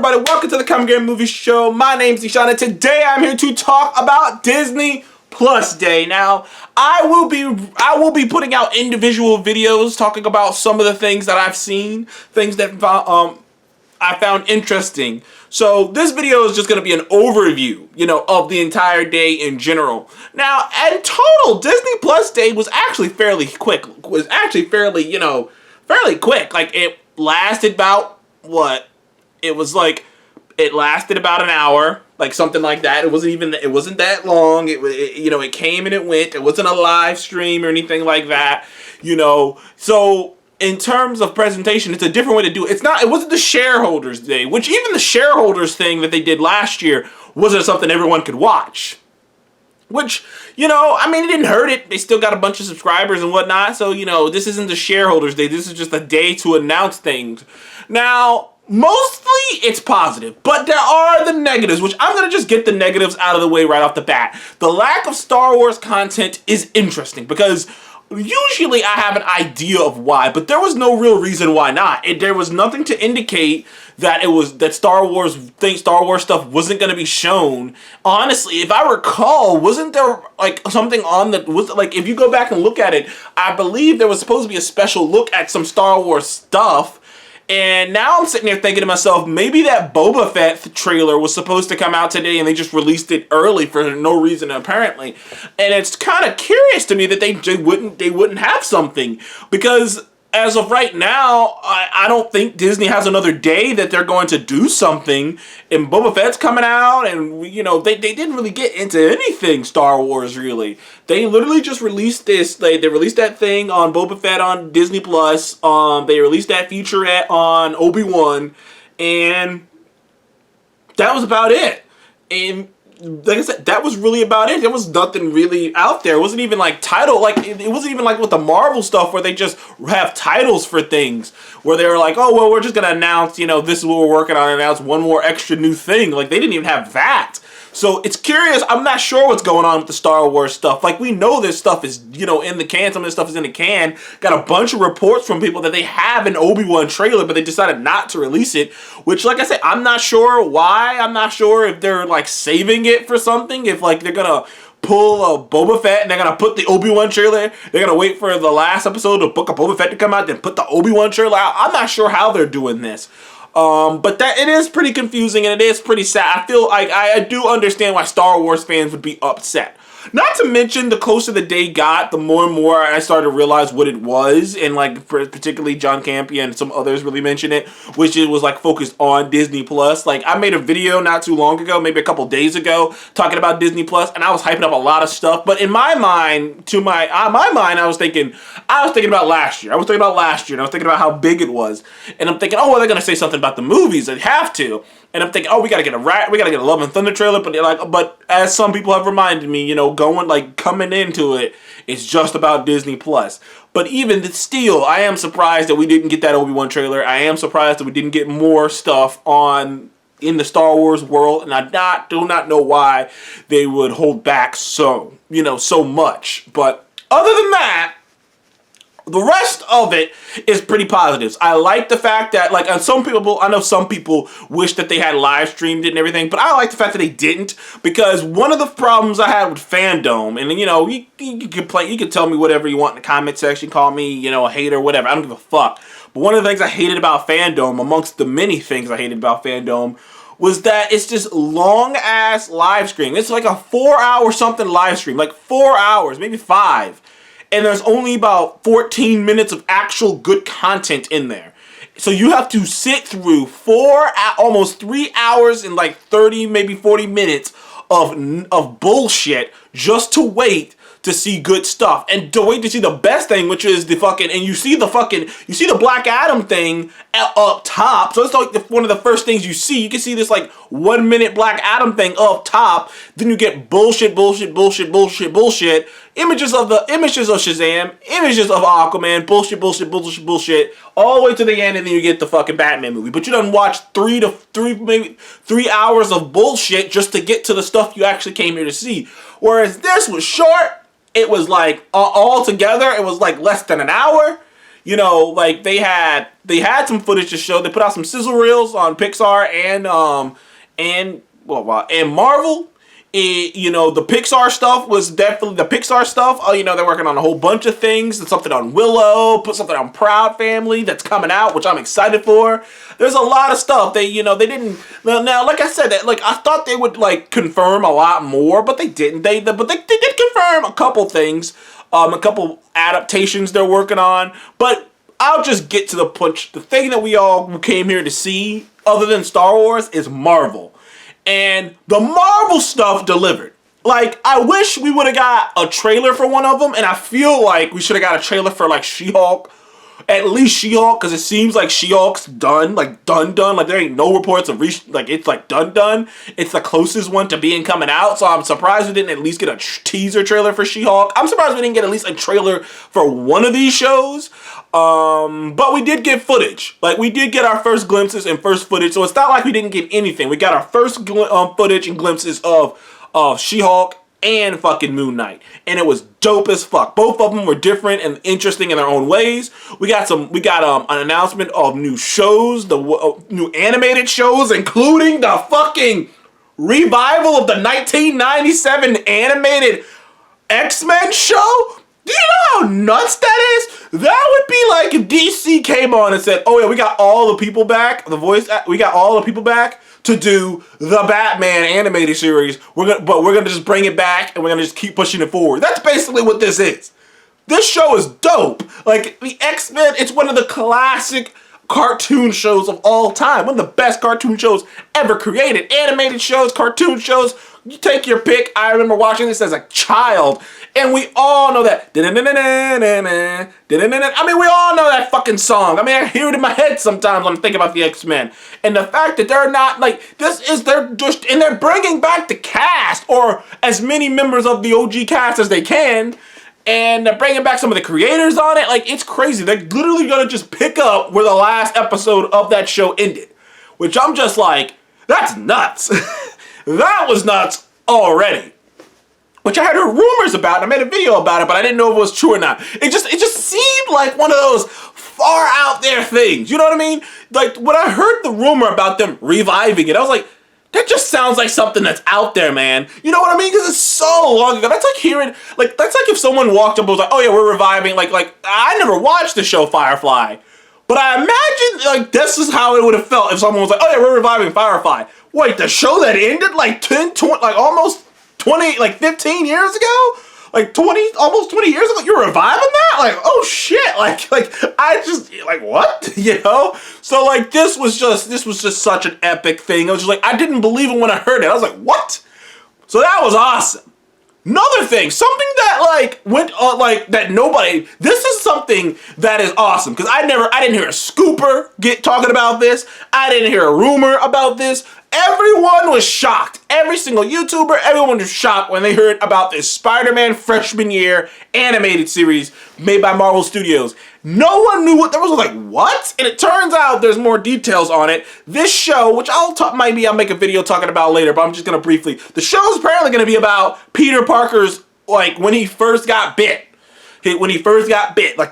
everybody? Welcome to the Come Game Movie Show. My name's Ishan, and today I'm here to talk about Disney Plus Day. Now, I will be putting out individual videos talking about some of the things that I've seen, things that I found interesting. So this video is just going to be an overview, of the entire day in general. Now, in total, Disney Plus Day was actually fairly quick. Fairly quick. Like, it lasted about it lasted about an hour, like something like that. It wasn't that long. It came and it went. It wasn't a live stream or anything like that, So in terms of presentation, it's a different way to do it. It wasn't the shareholders day, which even the shareholders thing that they did last year wasn't something everyone could watch. Which, it didn't hurt it. They still got a bunch of subscribers and whatnot. So, this isn't the shareholders day. This is just a day to announce things. Now, mostly it's positive, but there are the negatives, which I'm going to just get the negatives out of the way right off the bat. The lack of Star Wars content is interesting because usually I have an idea of why, but there was no real reason why not. There was nothing to indicate that Star Wars stuff wasn't going to be shown. Honestly, if I recall, wasn't there something if you go back and look at it, I believe there was supposed to be a special look at some Star Wars stuff. And now I'm sitting there thinking to myself, maybe that Boba Fett trailer was supposed to come out today and they just released it early for no reason apparently. And it's kind of curious to me that they wouldn't have something, because as of right now, I don't think Disney has another day that they're going to do something. And Boba Fett's coming out, and they didn't really get into anything Star Wars really. They literally just released this. They released that thing on Boba Fett on Disney Plus. They released that featurette on Obi-Wan, and that was about it. And like I said, that was really about it. There was nothing really out there. It wasn't even like title, it wasn't even like with the Marvel stuff where they just have titles for things where they were like, oh well, we're just gonna announce, this is what we're working on, and announce one more extra new thing. Like, they didn't even have that. So it's curious. I'm not sure what's going on with the Star Wars stuff. Like, we know this stuff is, in the can. Some of this stuff is in the can. Got a bunch of reports from people that they have an Obi-Wan trailer, but they decided not to release it. Which, like I said, I'm not sure why. I'm not sure if they're, saving it for something. If, they're going to pull a Boba Fett and they're going to put the Obi-Wan trailer. They're going to wait for the last episode of Book of Boba Fett to come out, then put the Obi-Wan trailer out. I'm not sure how they're doing this. But it is pretty confusing, and it is pretty sad. I feel like I do understand why Star Wars fans would be upset. Not to mention, the closer the day got, the more and more I started to realize what it was, and particularly John Campea and some others really mentioned it, which it was focused on Disney Plus. I made a video not too long ago, maybe a couple days ago, talking about Disney Plus, and I was hyping up a lot of stuff. But in my mind, I was thinking about last year. I was thinking about how big it was, and I'm thinking, oh, well, they're gonna say something about the movies. They have to. And I'm thinking, oh, we gotta get a Love and Thunder trailer, but as some people have reminded me, coming into it, it's just about Disney Plus. But even still, I am surprised that we didn't get that Obi-Wan trailer. I am surprised that we didn't get more stuff in the Star Wars world, and I do not know why they would hold back so much. But other than that, the rest of it is pretty positives. I like the fact that, I know some people wish that they had live streamed it and everything, but I like the fact that they didn't, because one of the problems I had with Fandom, and you can tell me whatever you want in the comment section, call me, a hater, whatever, I don't give a fuck. But one of the things I hated about Fandom, amongst the many things I hated about Fandom, was that it's just long-ass live stream. It's like a 4-hour something live stream, 4 hours, maybe 5. And there's only about 14 minutes of actual good content in there. So you have to sit through almost 3 hours and 30, maybe 40 minutes of bullshit just to wait to see good stuff, and to wait to see the best thing, which is you see the Black Adam thing up top. So it's one of the first things you see. You can see this 1 minute Black Adam thing up top. Then you get bullshit. Images of Shazam, images of Aquaman, bullshit, all the way to the end, and then you get the fucking Batman movie. But you done watch 3 hours of bullshit just to get to the stuff you actually came here to see. Whereas this was short. It was all together, it was less than an hour. you know, like they had some footage to show. They put out some sizzle reels on Pixar and Marvel. You know, the Pixar stuff was definitely the Pixar stuff. You know, they're working on a whole bunch of things. There's something on Willow, put something on Proud Family that's coming out, which I'm excited for. There's a lot of stuff. They didn't. Now, like I said, like I thought they would like confirm a lot more, but they didn't. But they did confirm a couple things, a couple adaptations they're working on. But I'll just get to the punch. The thing that we all came here to see, other than Star Wars, is Marvel. And the Marvel stuff delivered. Like, I wish we would have got a trailer for one of them, and I feel like we should have got a trailer for, like, She-Hulk. At least She-Hulk, because it seems like She-Hulk's done. Like, done. Like, there ain't no reports of, like, it's, like, done. It's the closest one to being coming out, so I'm surprised we didn't at least get a teaser trailer for She-Hulk. I'm surprised we didn't get at least a trailer for one of these shows. But we did get footage. Like, we did get our first glimpses and first footage, so it's not like we didn't get anything. We got our first footage and glimpses of She-Hulk and fucking Moon Knight, and it was dope as fuck. Both of them were different and interesting in their own ways. We got an announcement of new shows, the new animated shows, including the fucking revival of the 1997 animated X-Men show. Do you know how nuts that is? That would be like if DC came on and said, "Oh yeah, we got all the people back. We got all the people back to do the Batman animated series. We're gonna just bring it back and we're gonna just keep pushing it forward." That's basically what this is. This show is dope. Like the X-Men, it's one of the classic cartoon shows of all time. One of the best cartoon shows ever created. Animated shows, cartoon shows. You take your pick. I remember watching this as a child, and we all know that. I mean, we all know that fucking song. I mean, I hear it in my head sometimes when I'm thinking about the X-Men. And the fact that they're not, like, they're bringing back the cast, or as many members of the OG cast as they can, and they're bringing back some of the creators on it. Like, it's crazy. They're literally gonna just pick up where the last episode of that show ended. Which I'm just like, that's nuts. That was nuts already. Which I had heard rumors about, and I made a video about it, but I didn't know if it was true or not. It just seemed like one of those far out there things. You know what I mean? Like, when I heard the rumor about them reviving it, I was like, that just sounds like something that's out there, man. You know what I mean? Because it's so long ago. That's like hearing, like, that's like if someone walked up and was like, "Oh yeah, we're reviving," like, I never watched the show Firefly. But I imagine, like, this is how it would have felt if someone was like, "Oh yeah, we're reviving Firefly." Wait, the show that ended like 10, 20, like almost 20, like 15 years ago? Like 20, almost 20 years ago? You're reviving that? Like, oh shit. Like, I just, like, what? You know? So, like, this was just such an epic thing. I was just like, I didn't believe it when I heard it. I was like, what? So that was awesome. Another thing, something that like went on, like that nobody. This is something that is awesome because I didn't hear a scooper talking about this. I didn't hear a rumor about this. Everyone was shocked. Every single YouTuber, everyone was shocked when they heard about this Spider-Man freshman year animated series made by Marvel Studios. No one knew what there was. Like, what? And it turns out there's more details on it. This show, which I'll make a video talking about later, but I'm just gonna briefly. The show is apparently gonna be about Peter Parker's, like, when he first got bit. Like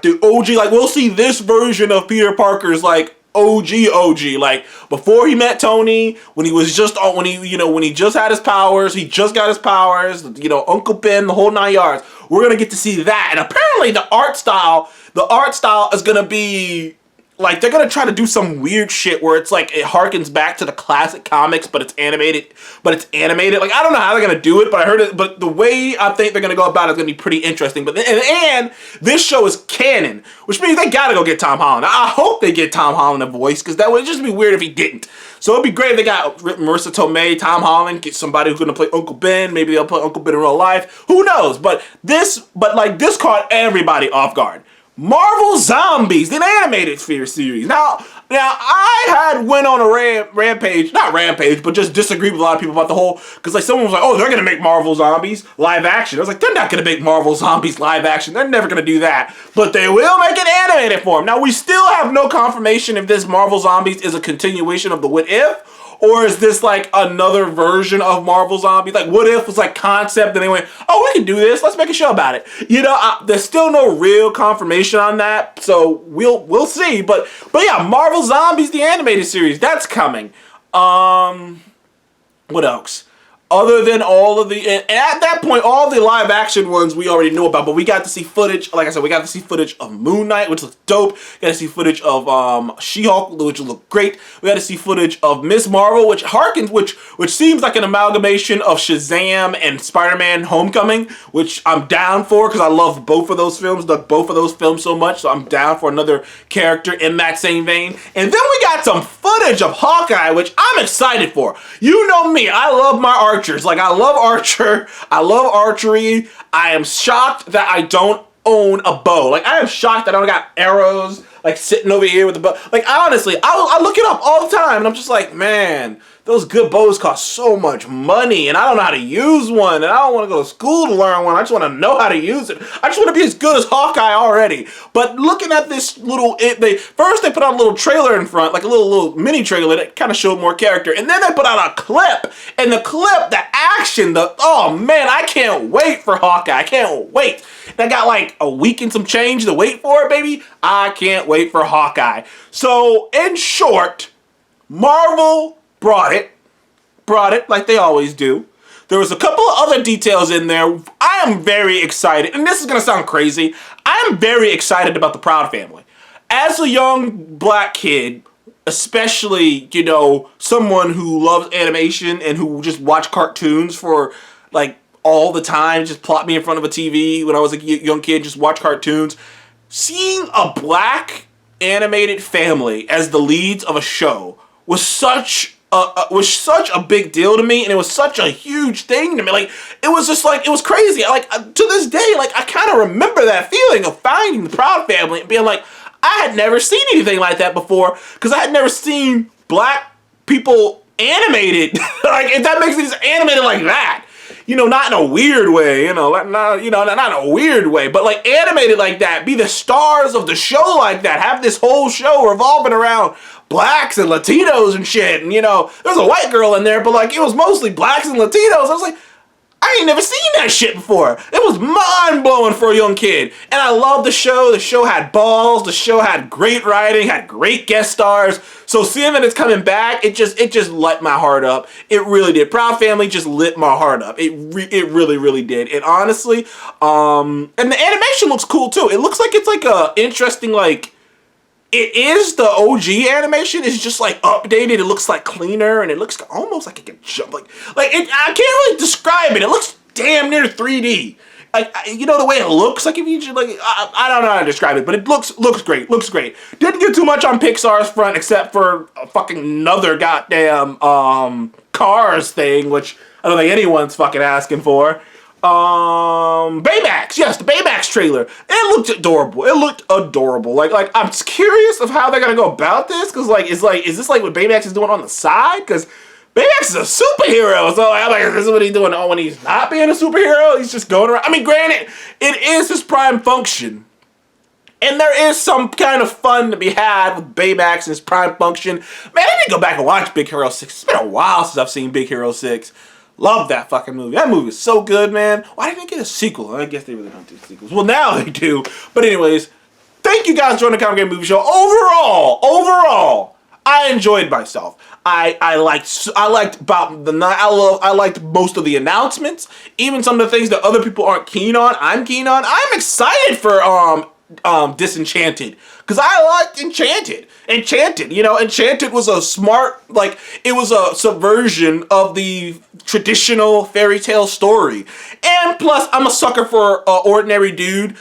the OG, like we'll see this version of Peter Parker's, like, OG, like before he met Tony, when he was just when he just had his powers, he just got his powers, you know, Uncle Ben, the whole 9 yards. We're gonna get to see that, and apparently the art style is gonna be like they're gonna try to do some weird shit where it's like it harkens back to the classic comics, but it's animated. Like, I don't know how they're gonna do it, but I heard it. But the way I think they're gonna go about it is gonna be pretty interesting. But and this show is canon, which means they gotta go get Tom Holland. I hope they get Tom Holland a voice, because that would just be weird if he didn't. So it'd be great if they got Marissa Tomei, Tom Holland, get somebody who's gonna play Uncle Ben. Maybe they'll play Uncle Ben in real life. Who knows? But this caught everybody off guard. Marvel Zombies, the animated series. Now I had went on a rampage, not rampage, but just disagreed with a lot of people about the whole, because like someone was like, "Oh, they're gonna make Marvel Zombies live action." I was like, they're not gonna make Marvel Zombies live action. They're never gonna do that. But they will make an animated form. Now we still have no confirmation if this Marvel Zombies is a continuation of the What If, Or is this like another version of Marvel Zombies? Like, what if it was like concept and they went, oh, we can do this, let's make a show about it. You know, there's still no real confirmation on that, so we'll see. But yeah, Marvel Zombies, the animated series, that's coming. What else? Other than all of the, and at that point, all the live action ones we already knew about, but we got to see footage, like I said, we got to see footage of Moon Knight, which looks dope. We got to see footage of She-Hulk, which looked great. We got to see footage of Miss Marvel, which seems like an amalgamation of Shazam and Spider-Man Homecoming, which I'm down for because I love both of those films, so much, so I'm down for another character in that same vein. And then we got some footage of Hawkeye, which I'm excited for. You know me, I love my archers. Like, I love Archer. I love archery. I am shocked that I don't own a bow. Like, I am shocked that I don't got arrows, like, sitting over here with the bow. Like, honestly, I look it up all the time, and I'm just like, man, those good bows cost so much money, and I don't know how to use one, and I don't want to go to school to learn one. I just want to know how to use it. I just want to be as good as Hawkeye already. But looking at this little, first they put out a little trailer in front, like a little mini trailer that kind of showed more character, and then they put out a clip, and the clip, the action, oh man, I can't wait for Hawkeye. I can't wait. And I got like a week and some change to wait for it, baby. I can't wait for Hawkeye. So, in short, Marvel brought it like they always do. There was a couple of other details in there. I am very excited, and this is going to sound crazy. I am very excited about the Proud Family. As a young black kid, especially, you know, someone who loves animation and who just watched cartoons for, like, all the time, just plop me in front of a TV when I was a young kid, just watch cartoons. Seeing a black animated family as the leads of a show was such a big deal to me, and it was such a huge thing to me. Like, it was just like, it was crazy. Like, to this day, like, I kind of remember that feeling of finding the Proud Family and being like, I had never seen anything like that before, because I had never seen black people animated. Like, if that makes sense, animated like that. You know, not in a weird way, not in a weird way, but like animated like that, be the stars of the show like that, have this whole show revolving around blacks and Latinos and shit, and there's a white girl in there, but like it was mostly blacks and Latinos. I was like, I ain't never seen that shit before. It was mind-blowing for a young kid. And I loved the show. The show had balls. The show had great writing, had great guest stars. So seeing that it's coming back, it just lit my heart up. It really did. Proud Family just lit my heart up. It really, really did. And honestly, and the animation looks cool too. It looks like it's like a interesting, like, it is the OG animation. It's just like updated. It looks like cleaner, and it looks almost like it can jump. Like it. I can't really describe it. It looks damn near 3D. Like, the way it looks. Like if you just like, I don't know how to describe it, but it looks great. Looks great. Didn't get too much on Pixar's front, except for a fucking another goddamn Cars thing, which I don't think anyone's fucking asking for. Baymax, yes, the Baymax trailer. It looked adorable. Like I'm curious of how they're gonna go about this, because is this like what Baymax is doing on the side? Because Baymax is a superhero, so I'm like, is this what he's doing? Oh, when he's not being a superhero, he's just going around. I mean, granted, it is his prime function, and there is some kind of fun to be had with Baymax and his prime function. Man, I need to go back and watch Big Hero 6. It's been a while since I've seen Big Hero 6. Love that fucking movie. That movie is so good, man. Why didn't they get a sequel? I guess they really don't do sequels. Well, now they do. But anyways, thank you guys for joining the Comic Game Movie Show. Overall, I enjoyed myself. I liked most of the announcements. Even some of the things that other people aren't keen on, I'm keen on. I'm excited for Disenchanted, because I liked Enchanted. Enchanted was a smart, like, it was a subversion of the traditional fairy tale story. And plus, I'm a sucker for an ordinary dude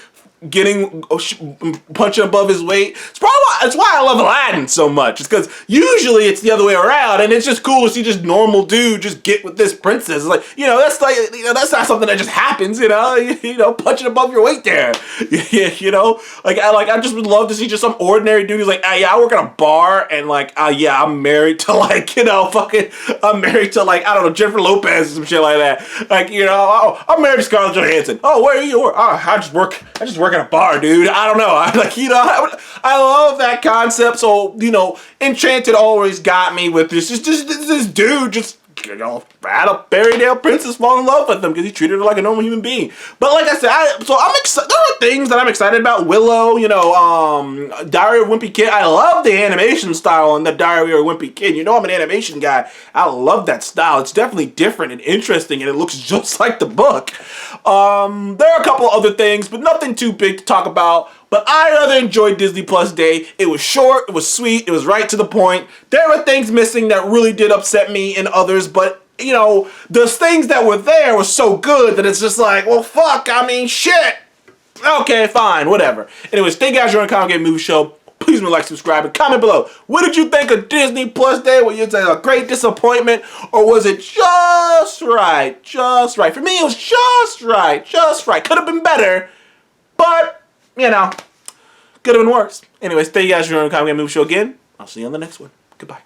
punching above his weight. It's why I love Aladdin so much. It's because usually it's the other way around, and it's just cool to see just normal dude just get with this princess. It's like, that's not something that just happens. Punching above your weight there. I just would love to see just some ordinary dude who's like, I work at a bar, and I'm married to I'm married to I don't know, Jennifer Lopez or some shit like that. I'm married to Scarlett Johansson. Oh, where are you? Oh, I just work work at a bar, dude. I don't know. I love that concept. So, Enchanted always got me with this dude just, had a fairy tale princess fall in love with him because he treated her like a normal human being. But like I said, I'm excited. There are things that I'm excited about. Willow, Diary of a Wimpy Kid. I love the animation style in the Diary of a Wimpy Kid. I'm an animation guy. I love that style. It's definitely different and interesting, and it looks just like the book. There are a couple other things, but nothing too big to talk about. But I rather enjoyed Disney Plus Day. It was short, it was sweet, it was right to the point. There were things missing that really did upset me and others, but the things that were there were so good that it's just like, well, fuck, shit. Okay, fine, whatever. Anyways, thank you guys for joining the Comic Game Movie Show. Please like, subscribe, and comment below. What did you think of Disney Plus Day? Were you saying a great disappointment, or was it just right? Just right. For me, it was just right. Just right. Could have been better, but could have been worse. Anyways, thank you guys for joining the Comic Game Movie Show again. I'll see you on the next one. Goodbye.